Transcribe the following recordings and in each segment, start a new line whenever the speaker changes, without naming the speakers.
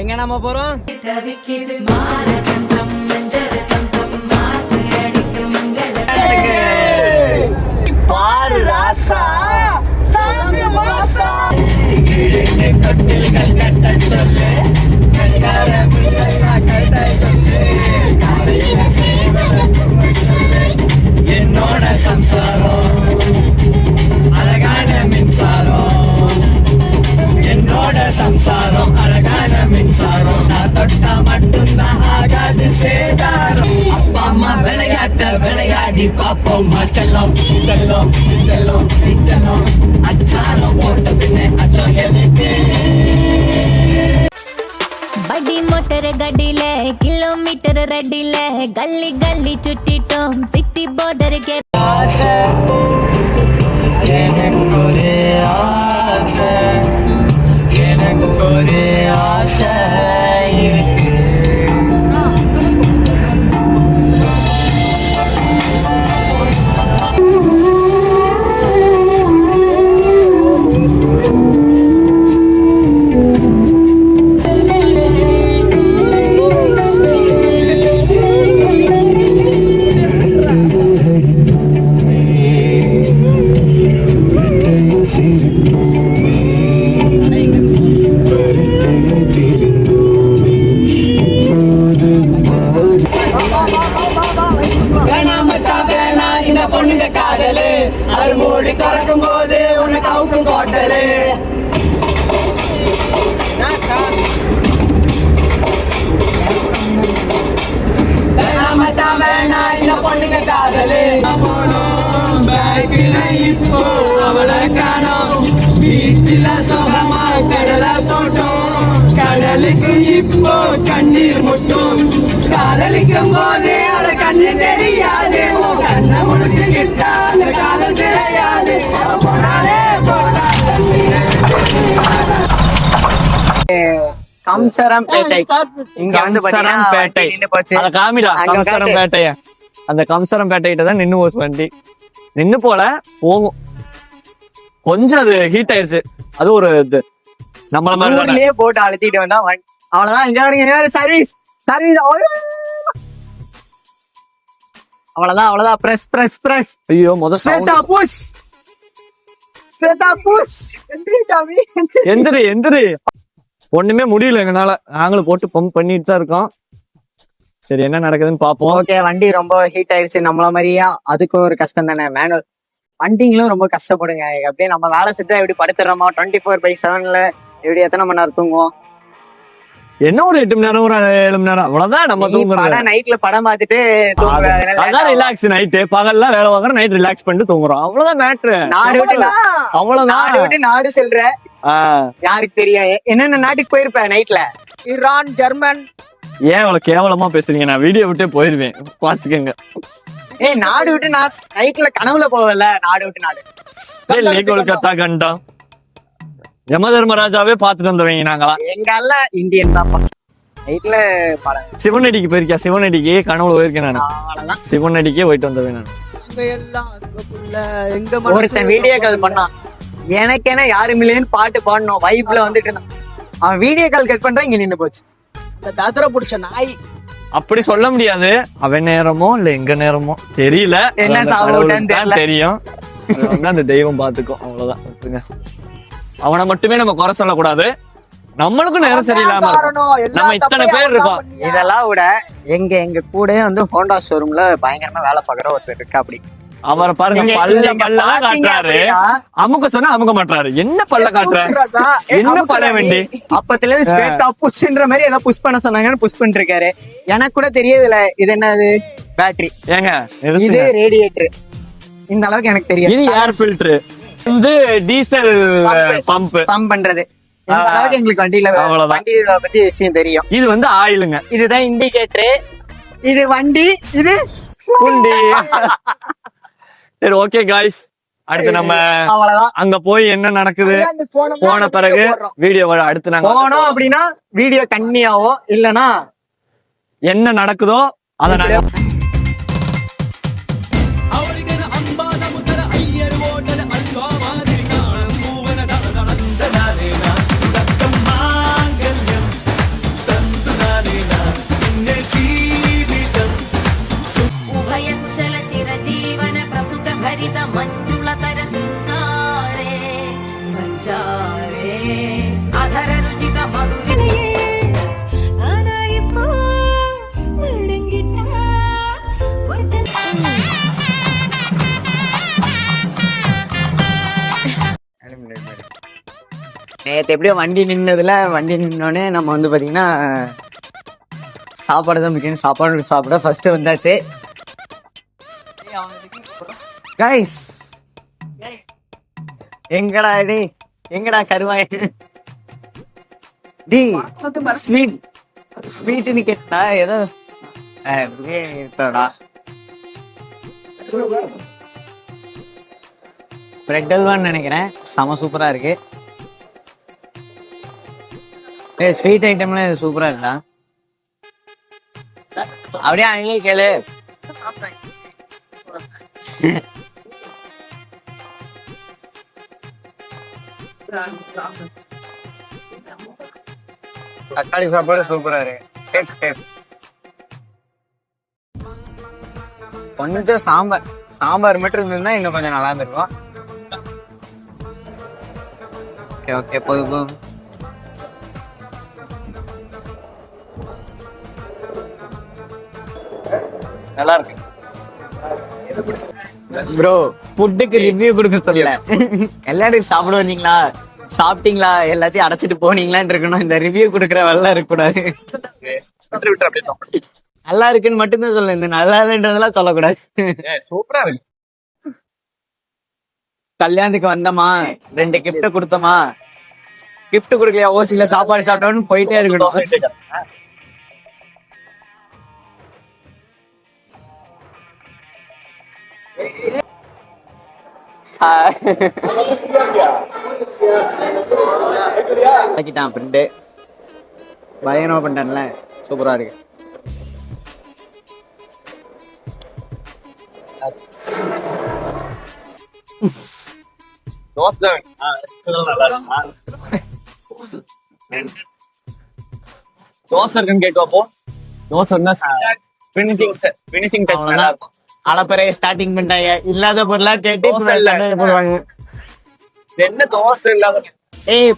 எங்க நம்ம போறோம்? பாரு ராசா சாமி மாசா கட்டில்கள் கட்ட சொல்லு என்னோட சம்சாரம் அழகான மின்சாரம், என்னோட சம்சாரம் அழகான மின்சாரம். நான் தொட்டா மட்டும்தான் ஆகாது சேதாரம். அப்பா அம்மா விளையாட்ட விளையாடி பாப்போம். செல்லம் செல்லம் செல்லம் செல்லம் அச்சாரம் போட்ட பின்னே அச்சம் எதுக்கு?
बड़ी मोटर गड्डी ले किलोमीटर रेडी ले गली गली चुट्टी टोम सिटी बॉर्डर के
आशा करे आशा करे आशा திறக்கும் போது உனக்கு அவுக்கும் கோட்டரு. இந்த பொண்ணுங்க காதலு இப்போ அவளை காணோம். பீச்சில சுகமா கடலை போட்டோம். கடலுக்கு இப்போ கண்ணீர் முட்டும். காதலிக்கும் போதே அவளை கண்ணு தெரியாது. கண்ணை முடிச்சுக்கிட்டா அந்த காதல் தெரியாது. போனாலே கம்சரம்பேட்டை. இங்க வந்து
கம்சரம்பேட்டை அத காமிடா. கம்சரம்பேட்டைய அந்த கம்சரம்பேட்டைகிட்ட தான் நின்னு போச்சு வண்டி. நின்னு போல போகும். கொஞ்சம் அது ஹீட் ஆயிடுச்சு. அது ஒரு இது நம்மள மாதிரி
போட்டு அழுத்திட்டு வந்தா அவ்வளவுதான். இங்க வரீங்க சர்வீஸ் சர்வீஸ் அவ்வளவுதான் அவ்வளவுதான். Press press press.
ஐயோ முதல்ல
புஷ் ஸ்வேதா புஷ்.
எந்திரி எந்திரி. ஒண்ணுமே முடியல எங்கனால. நாங்களும் போட்டு பம்ப் பண்ணிட்டு தான் இருக்கோம். சரி என்ன நடக்குதுன்னு பாப்போம்.
ஓகே வண்டி ரொம்ப ஹீட் ஆயிடுச்சு. நம்மள மாதிரியா அதுக்கு ஒரு கஷ்டம் தானே. மேனுவல் வண்டிங்களும் ரொம்ப கஷ்டப்படுங்க. அப்படியே நம்ம வேலை செஞ்சா எப்படி படுத்துறோமா 24/7ல எப்படி எத்தனை மணி நேரம் தூங்குவோம்?
என்ன ஒரு 8 மணி நேரம் ஒரு 7 மணி நேரம் அவ்வளவுதான் நம்ம தூங்குறோம்.
நைட்ல படம் பார்த்துட்டு
அதான் ரிலாக்ஸ். நைட்டு பகல்லாம் வேலை வாங்குறோம், நைட் ரிலாக்ஸ் பண்ணிட்டு தூங்குறோம். அவ்வளவுதான் மேட்ரு.
நாடு விட்டு
அவ்வளவுதான்.
நாடு விட்டு நாடு செல்ற யாருக்கு தெரியும் என்னென்ன நாட்டுக்கு போயிருப்ப நைட்ல? Iran, German.
ஏன் இவ்வளவு கேவலமா பேசுறீங்க? நான் வீடியோ விட்டே போயிருவேன், பாத்துக்கங்க.
நாடு விட்டு நைட்ல கனவுல போவல. நாடு விட்டு நாடு
கொல்கத்தா கண்டம் யம தர்மராஜாவே பாத்துட்டு வந்தவங்க நாங்களா.
எங்க இந்தியன் தான் நைட்ல படம்.
சிவனடிக்கு போயிருக்கா? சிவனடிக்கே கனவுல போயிருக்கேன் நானு. சிவனடிக்கே போயிட்டு வந்தவன் நான்.
ஒருத்தன் வீடியோ கால் பண்ணான். எனக்கு என்ன யாரும் இல்லைன்னு பாட்டு பாடணும் வைப்ல வந்துட்டு இருந்தான். அவன் வீடியோ கால் கட் பண்றான். இங்க நின்னு போச்சு. இந்த தாத்தர புடிச்ச நாய்.
அப்படி சொல்ல முடியாது. அவன் நேரமோ இல்ல எங்க நேரமோ தெரியல. என்ன தெரியும். அந்த தெய்வம் பாத்துக்கும். அவ்வளவுதான். அவனை மட்டுமே நம்ம குறை சொல்லக்கூடாது. நம்மளுக்கும் நேரம் சரியில்லாம நம்ம இத்தனை பேர் இருக்கோம்.
இதெல்லாம் விட எங்க கூட வந்து ஹோண்டா ஷோரூம்ல பயங்கரமா வேலை பாக்குற ஒருத்தர் இருக்கா. அப்படி அவரை பாருங்க. பல்ல காட்டுறாரு.
அமுக்க சொன்னா அமுக்க மாட்டாரு. என்ன பல்ல காட்டுறாரு? என்ன பண்ண வேண்டி?
அப்பத்துல இருந்து ஸ்வேதா புஷ்ன்ற மாதிரி ஏதோ புஷ் பண்ண சொன்னாங்கன்னு புஷ் பண்ணிட்டு இருக்காரு. எனக்கு கூட தெரியல இது என்னது பேட்டரி.
ஏங்க
இது ரேடியேட்டர். இந்த அளவுக்கு எனக்கு தெரியும்.
இது ஏர் ஃபில்டர். இது டீசல் பம்ப்
பண்றது. இந்த அளவுக்கு எங்களுக்கு வண்டியில பத்தி விஷயம் தெரியும்.
இது வந்து ஆயிலுங்க.
இதுதான் இண்டிகேட்டர். இது வண்டி. இது
குண்டி. சரி ஓகே காய்ஸ். அடுத்து நம்ம அங்க போய் என்ன நடக்குது போன பிறகு வீடியோ அடுத்து நாங்க
போனோம் அப்படின்னா வீடியோ கண்ணியாவும் இல்லனா
என்ன நடக்குதோ அதை நாங்க
ಮಂಜುಳತರ ಶೃಂಗಾರೇ ಸಂಚಾರೇ ಅಧರ ರುಚಿತ ಮಧುರಿಯೇ ಆನಾಯಿಪ್ಪೋ ನಡುங்கிட்ட ஒருத்தன்
நேற்று எப்படியோ வண்டி நின்னோடனே நம்ம வந்து பாத்தீங்கன்னா சாப்பாடு தான் முக்கியம். சாப்பாடு சாப்பிட ஃபர்ஸ்ட் வந்தாச்சு கைஸ். எங்கடா கருவாய் டி ஸ்வீட்னு கேட்டா ஏதோ இருப்படா. பிரெட் அல்வான்னு நினைக்கிறேன். செம சூப்பரா இருக்கு. ஸ்வீட் ஐட்டம்ல சூப்பரா இருக்கா? அப்படியே அவங்களே கேளு. தக்காளி சாப்பாடு சூப்பரா இருக்கு. கொஞ்சம் சாம்பார் மட்டும் இருந்ததுன்னா இன்னும் கொஞ்சம் நல்லா இருந்திருக்கும். ஓகே போதும். நல்லா இருக்கு ப்ரோ. ஃபுட்டுக்கு ரிவ்யூ கொடுக்க சொல்லல. எல்லாருக்கும் சாப்பிட வந்தீங்களா, சாப்பிட்டீங்களா, எல்லாத்தையும் அடைச்சிட்டு போனீங்களான்னு இருக்கணும். இந்த ரிவ்யூ கொடுக்குற வெள்ளம் இருக்கக்கூடாது. நல்லா இருக்குன்னு மட்டும்தான் சொல்ல, இந்த நல்லா இல்லைன்றதெல்லாம் சொல்லக்கூடாது.
சூப்பரா இருக்கு.
கல்யாணத்துக்கு வந்தோமா, 2 கிஃப்ட் கொடுத்தோமா, கிஃப்ட் கொடுக்கலையா, ஓசில சாப்பாடு சாப்பிட்டோம்னு போயிட்டே இருக்கணும். பிரிண்ட் பயங்கரமா பண்ணிட்டான்ல, சூப்பரா இருக்கு.
தோசை இருக்குன்னு கேட்டப்போ தோசை ஃபினிஷிங் டச் நல்லா இருக்கும்.
அளப்பறைய ஸ்டார்டிங் பண்ணிட்டாங்க. இல்லாத பொருளா கேட்டு போடுவாங்க.
என்ன தோசை இல்லாத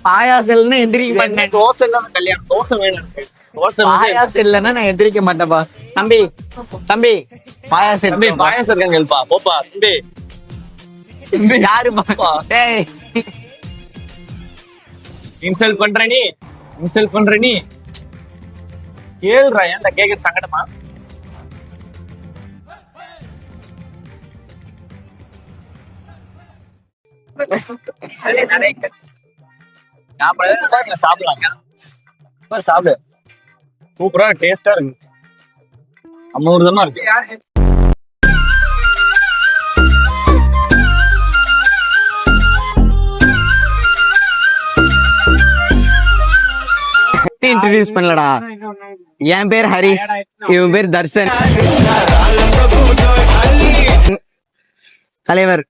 பாயாசல்னு எந்திரிக்க மாட்டேன்.
தோசை இல்லாத கல்யாணம். தோசை வேணும். தோசை
பாயாசம் இல்லைன்னா நான் எந்திரிக்க மாட்டேன்ப்பா. தம்பி பாயாசம்
இருக்காங்க கேள்பா. போப்பா தம்பி.
யாருப்பா?
இன்சல்ட் பண்ற நீ கேள்றா. ஏன் கேக்குற சங்கடமா? சாப்பிடு. சூப்பரா டேஸ்டா இருக்கு. அமோர்தமா இருக்கு.
இன்ட்ரோடியூஸ் பண்ணலடா. என் பேர் ஹரிஷ், இவன் பேர் தர்ஷன். தலைவர்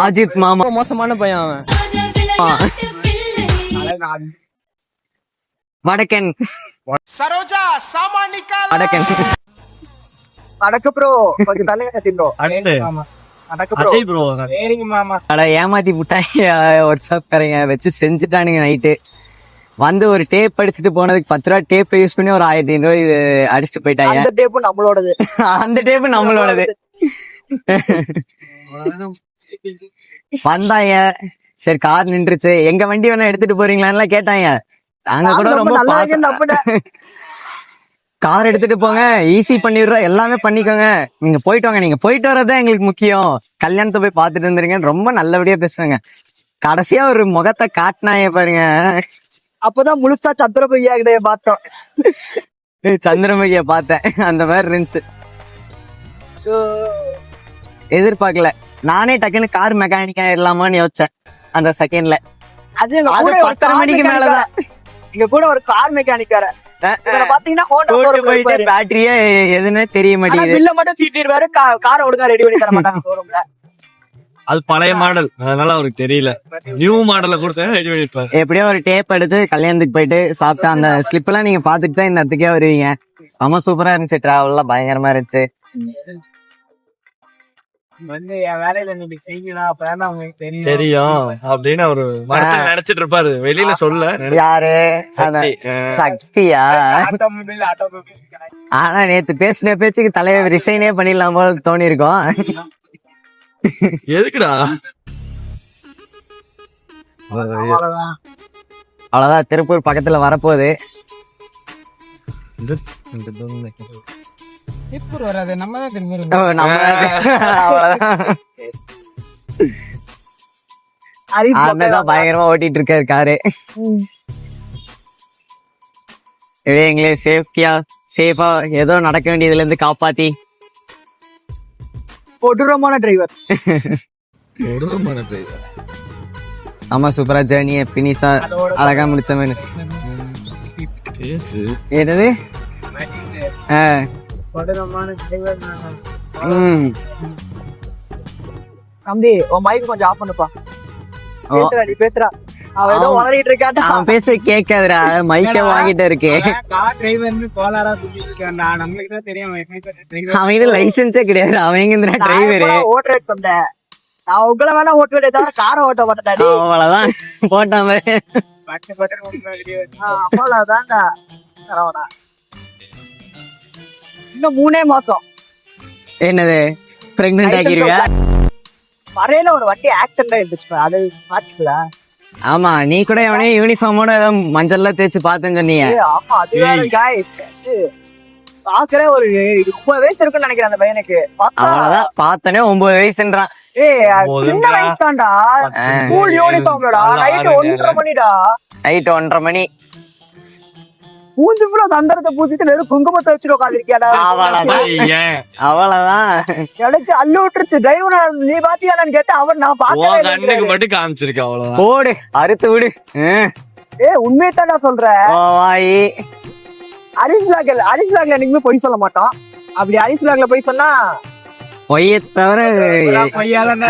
அஜித் மாமா. மோசமான பையன் அவன். வடக்கன்
அடக்கு ப்ரோ, கொஞ்சம் தலைங்க கத்திட்டோம்.
ஏமாத்தி விட்டாங்க வாட்ஸ்அப்காரங்க வச்சு செஞ்சுட்டானுங்க. நைட்டு வந்து ஒரு டேப் அடிச்சுட்டு போனதுக்கு 10 ரூபா டேப் யூஸ் பண்ணி ஒரு 1500 ரூபாய் அடிச்சுட்டு போயிட்டாங்க.
அந்த டேப்பு நம்மளோடது.
அந்த டேப்பு நம்மளோடது. வந்தாங்க, சரி கார் நின்றுச்சு, எங்க வண்டி வேணா எடுத்துட்டு போறீங்களான்னு கேட்டாங்க. நாங்க கூட ரொம்ப கார் எடுத்துட்டு போங்க, ஈஸி பண்ணிடுறோம், எல்லாமே பண்ணிக்கோங்க, நீங்க போயிட்டு வாங்க, நீங்க போயிட்டு வர்றதுதான் எங்களுக்கு முக்கியம், கல்யாணத்தை போய் பாத்துட்டு வந்துருங்கன்னு ரொம்ப நல்லபடியா பேசுவாங்க. கடைசியா ஒரு முகத்தை காட்டினாங்க பாருங்க.
அப்பதான் முழுசா சந்திரபையா கிட்ட பார்த்தோம்.
சந்திரமுகிய பார்த்தேன், அந்த மாதிரி இருந்துச்சு. எதிர்பார்க்கல. நானே டக்குன்னு கார் மெக்கானிக்கா இல்லாமான்னு யோசிச்சேன் அந்த செகண்ட்ல.
அது 10:30 மணிக்கு மேலதான். இங்க கூட ஒரு கார் மெக்கானிக் வேற பாத்தீங்கன்னா
பேட்டரியே எதுன்னு தெரிய மாட்டேங்குது.
பில்ல மட்டும் தீட்டிடுவாரு, காரை ஒழுங்கா ரெடி பண்ணி தர மாட்டாங்க ஷோரூம்ல.
அது பழைய மாடல், அதனால அவருக்கு தெரியல. நியூ மாடல கொடுத்து ரெடி பண்ணிருப்பாரு.
எப்படியோ ஒரு டேப் எடுத்து கல்யாணத்துக்கு போயிட்டு சாப்பிட்டா அந்த ஸ்லிப் எல்லாம் நீங்க பாத்துட்டு தான் இந்த இடத்துக்கே வருவீங்க. செம சூப்பரா இருந்துச்சு, டிராவல் எல்லாம் பயங்கரமா இருந்துச்சு.
வந்து என் வேலையில நீங்க செய்யலாம் அப்பதான் அவங்களுக்கு தெரியும்.
தெரியும் அப்படின்னு அவரு மனசுல நினைச்சிட்டு இருப்பாரு, வெளியில சொல்ல.
யாரு அந்த சக்தியா?
ஆட்டோமொபைல்
ஆனா நேத்து பேசின பேச்சுக்கு தலைவர் ரிசைனே பண்ணிடலாம் போல தோணி இருக்கோம்.
எதுக்குடா?
அவ்வளவுதான்.
அவ்வளவுதான், திருப்பூர் பக்கத்துல வரப்போகுது.
திருப்பூர் வராது, நம்ம தான் திருப்பூர்.
அவ்வளவுதான். அண்ணன் பயங்கரமா ஓட்டிட்டு இருக்காரு காரு. எங்களே சேஃபா ஏதோ நடக்க வேண்டியதுல இருந்து காப்பாத்தி
கொடூரமான டிரைவர்.
செம சூப்பரா ஜேர்னியை பினிஷா அழகா முடிச்ச மாதிரி. என்னது?
கொடூரமான டிரைவர். தம்பி உன் மைக் கொஞ்சம் ஆஃப் பண்ணுப்பா. பேசுறா நீ பேசுறா. அவன் ஏதோ வளரிட்டு இருக்காட்டா.
அவன் பேச கேட்காதுடா, மைக்க வாங்கிட்டு இருக்கு.
கார் டிரைவர்னு கோலாரா சொல்லிட்டு இருக்கான்டா. நம்மளுக்கு தான் தெரியும்
அவன் இது லைசென்ஸே கிடையாது. அவன் எங்க இருந்தா டிரைவரு?
ஓட்டுற தொண்டை. நான் உங்களை வேணா ஓட்டுவே தவிர காரை ஓட்ட மாட்டேன்டாடி.
அவ்வளவுதான் போட்டாம.
அவ்வளவுதான்டா. சரவணா இன்னும் 3 மாசம்.
என்னது பிரெக்னென்ட் ஆக்கிருவியா?
வரையில ஒரு வண்டி ஆக்சிடென்ட் இருந்துச்சு, அது பாத்துக்கல.
ஆமா, நீ கூட எவனையும் யூனிஃபார்மோட ஏதோ மஞ்சள்லாம் தேய்ச்சு பார்த்தேன்னு சொன்னீங்க.
ஆமா அது வேற guys. பாக்குற ஒரு 30 வயசு இருக்குன்னு நினைக்கிறேன் அந்த பையனுக்கு.
அவ்வளவுதான், பார்த்தனே 9 வயசுன்றான்.
சின்ன வயசு தான்டா. ஸ்கூல் யூனிஃபார்ம்லடா. நைட் 1:30 மணிடா.
நைட் 1:30 மணி.
பூந்து ஃபுல்லா தந்தரத்தை பூசிட்டு வெறும் குங்குமத்தை வச்சுட்டு உட்காந்துருக்கியாடா.
அவ்வளவுதான்.
எனக்கு அள்ளு விட்டுருச்சு. டிரைவர் நீ பாத்தியானு கேட்டா அவர் நான்
கண்ணுக்கு மட்டும் காமிச்சிருக்கேன். அவ்வளவுதான்.
போடு, அறுத்து விடு.
உண்மையை தான்டா சொல்றேன்.
வாயி
ஹரிஷ் பிளாக்ல என்னைக்குமே பொய் சொல்ல மாட்டோம். அப்படி ஹரிஷ் பிளாக்ல பொய் சொன்னா
பொய்ய தவிர
பொய்யாதான்.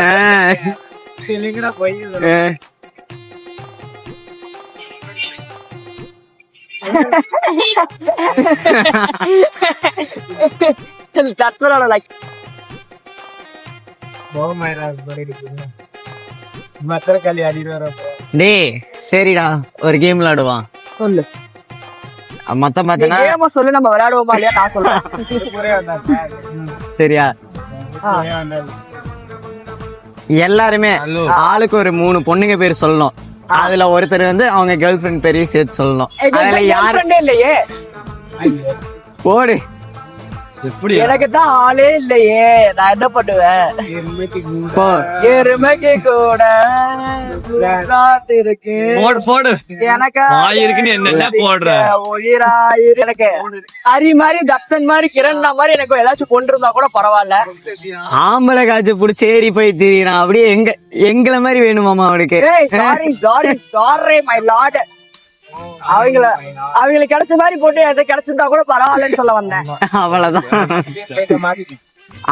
டேய் சரிடா, ஒரு கேம் விளையாடுவான்.
சொல்லு.
மொத்தம்
சொல்லு, நம்ம விளையாடுவோமா இல்லையா? நான் சொல்றேன்.
சரியா? எல்லாருமே ஆளுக்கு ஒரு 3 பொண்ணுங்க பேர் சொல்லணும். அதுல ஒருத்தர் வந்து அவங்க கேர்ள் ஃபிரெண்ட் பேரையும் சேர்த்து சொல்லணும். அதுல யாரு
இல்லையே?
போடு.
எனக்கு தான் ஆளே இல்லையே, நான் என்ன பண்ணுவேன்? எருமைக்கு கூட இருக்கு.
போடு.
எனக்கு
போடுற
உயிராயிரு. எனக்கு ஹரி மாதிரி, தர்ஷன் மாதிரி, கிரண்ணா மாதிரி எனக்கு ஏதாச்சும் கொண்டு இருந்தா கூட பரவாயில்ல.
ஆம்பளை காய்ச்சி புடிச்சு ஏறி போய் திரியிறான். அப்படியே எங்களை மாதிரி வேணுமாமா அவனுக்கு?
My Lord. அவங்களுக்கு கிடைச்ச மாதிரி போட்டு எதை கிடைச்சிருந்தா கூட பரவாயில்லன்னு சொல்ல வந்தேன்.
அவ்வளவுதான்.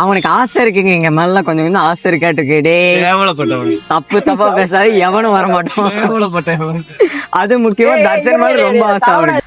அவனுக்கு ஆசை இருக்குங்க, எங்க மேல கொஞ்சம் ஆசை இருக்காட்டு. தப்பா பேசாது, எவனும் வர மாட்டான். அது முக்கியமா தர்ஷன் மேல ரொம்ப ஆசை அவனுக்கு.